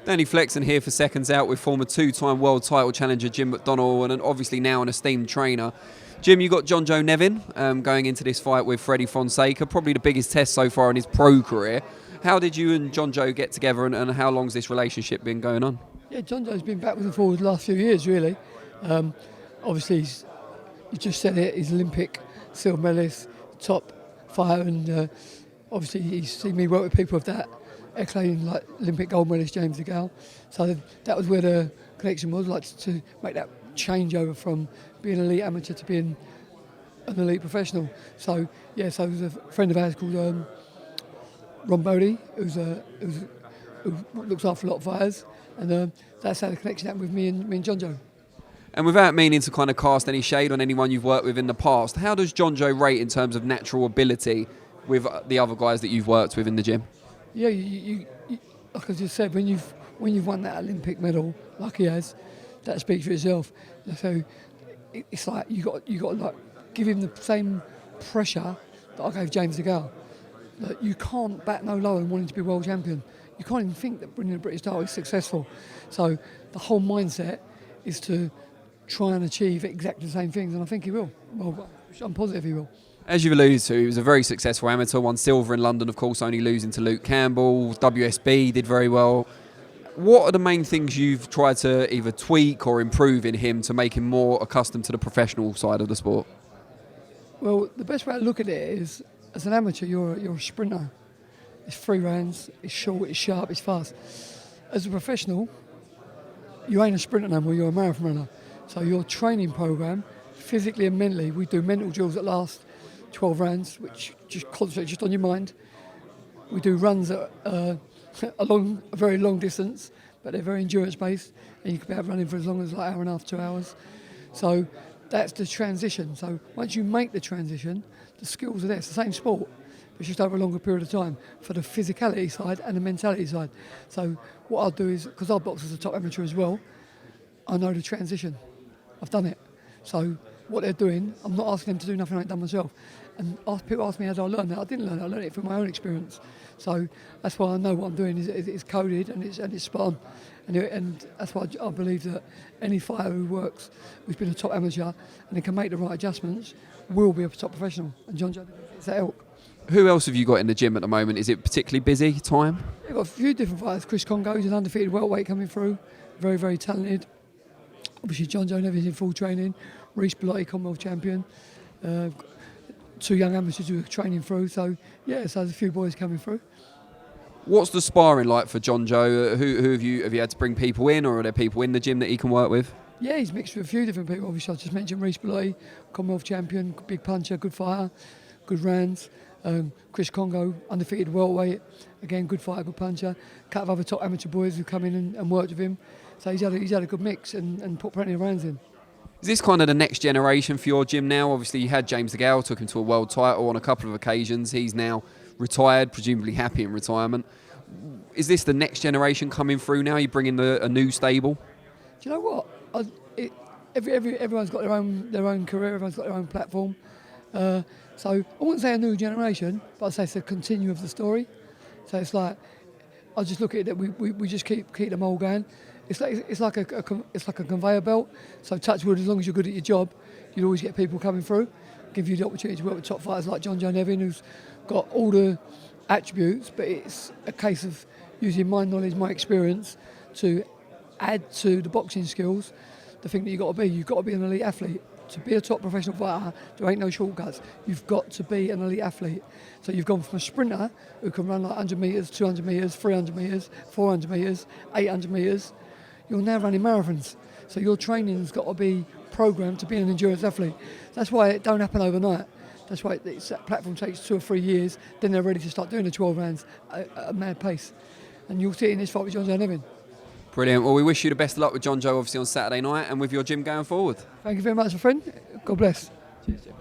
Danny Flexen here for Seconds Out with former two-time world title challenger Jim McDonnell and obviously now an esteemed trainer. Jim, you got John Joe Nevin going into this fight with Freddie Fonseca, probably the biggest test so far in his pro career. How did you and John Joe get together and how long's this relationship been going on? Yeah, John Joe's been backwards and forwards the last few years, really. Obviously, you just said it, he's Olympic silver medalist, top fighter, and obviously he's seen me work with people of that acclaim, like Olympic gold medalist James DeGale. So that was where the connection was, like to make that changeover from being an elite amateur to being an elite professional. So yeah, so there's a friend of ours called Ron Bodie, who looks after a lot of fighters, and that's how the connection happened with me and John Joe. And without meaning to kind of cast any shade on anyone you've worked with in the past, how does John Joe rate in terms of natural ability with the other guys that you've worked with in the gym? Yeah, you like I just said, when you've won that Olympic medal, like he has, that speaks for itself. So it's like you got to like give him the same pressure that I gave James DeGale. Like, you can't bat no lower than wanting to be world champion. You can't even think that winning the British title is successful. So the whole mindset is to try and achieve exactly the same things, and I think he will. Well, I'm positive he will. As you've alluded to, he was a very successful amateur, won silver in London, of course, only losing to Luke Campbell. WSB did very well. What are the main things you've tried to either tweak or improve in him to make him more accustomed to the professional side of the sport? Well, the best way to look at it is, as an amateur, you're a sprinter. It's 3 rounds, it's short, it's sharp, it's fast. As a professional, you ain't a sprinter no more, you're a marathon runner. So your training program, physically and mentally, we do mental drills that last 12 rounds, which just concentrate just on your mind. We do runs at a very long distance, but they're very endurance-based, and you can be out running for as long as like hour and a half, 2 hours. So that's the transition. So once you make the transition, the skills are there. It's the same sport, but it's just over a longer period of time for the physicality side and the mentality side. So what I'll do is, because I box as a top amateur as well, I know the transition. I've done it. So what they're doing, I'm not asking them to do nothing I ain't done myself. And people ask me how did I learn that. I didn't learn it. I learned it from my own experience. So that's why I know what I'm doing is coded and it's spot on. And that's why I believe that any fighter who works, who's been a top amateur and they can make the right adjustments, will be a top professional. And John Joe is that ilk. Who else have you got in the gym at the moment? Is it particularly busy time? We've got a few different fighters. Chris Congo, who's an undefeated welterweight coming through. Very, very talented. Obviously, John Joe Nevin is in full training. Reece Bellotti, Commonwealth champion. 2 young amateurs who are training through. So, yeah, so there's a few boys coming through. What's the sparring like for John Joe? Who have you had to bring people in, or are there people in the gym that he can work with? Yeah, he's mixed with a few different people. Obviously, I just mentioned Reece Bellotti, Commonwealth champion, big puncher, good fighter, good rounds. Chris Congo, undefeated welterweight, again, good fighter, good puncher. A couple of other top amateur boys who come in and worked with him. So he's had a good mix and put plenty of rounds in. Is this kind of the next generation for your gym now? Obviously, you had James DeGale, took him to a world title on a couple of occasions. He's now retired, presumably happy in retirement. Is this the next generation coming through now? You bring in a new stable? Do you know what? Everyone's got their own career, everyone's got their own platform. So I wouldn't say a new generation, but I'd say it's a continue of the story. So it's like, I just look at it that we just keep them all going. It's like a conveyor belt. So touch wood, as long as you're good at your job, you'll always get people coming through, give you the opportunity to work with top fighters like John Joe Nevin, who's got all the attributes, but it's a case of using my knowledge, my experience to add to the boxing skills. The thing that you've got to be an elite athlete. To be a top professional fighter, there ain't no shortcuts. You've got to be an elite athlete. So you've gone from a sprinter who can run like 100 metres, 200 metres, 300 metres, 400 metres, 800 metres. You're now running marathons. So your training's got to be programmed to be an endurance athlete. That's why it don't happen overnight. That's why that platform takes 2 or 3 years. Then they're ready to start doing the 12 rounds at a mad pace. And you'll see it in this fight with John Joe Nevin. Brilliant. Well, we wish you the best of luck with John Joe, obviously, on Saturday night and with your gym going forward. Thank you very much, my friend. God bless. Cheers, Jim.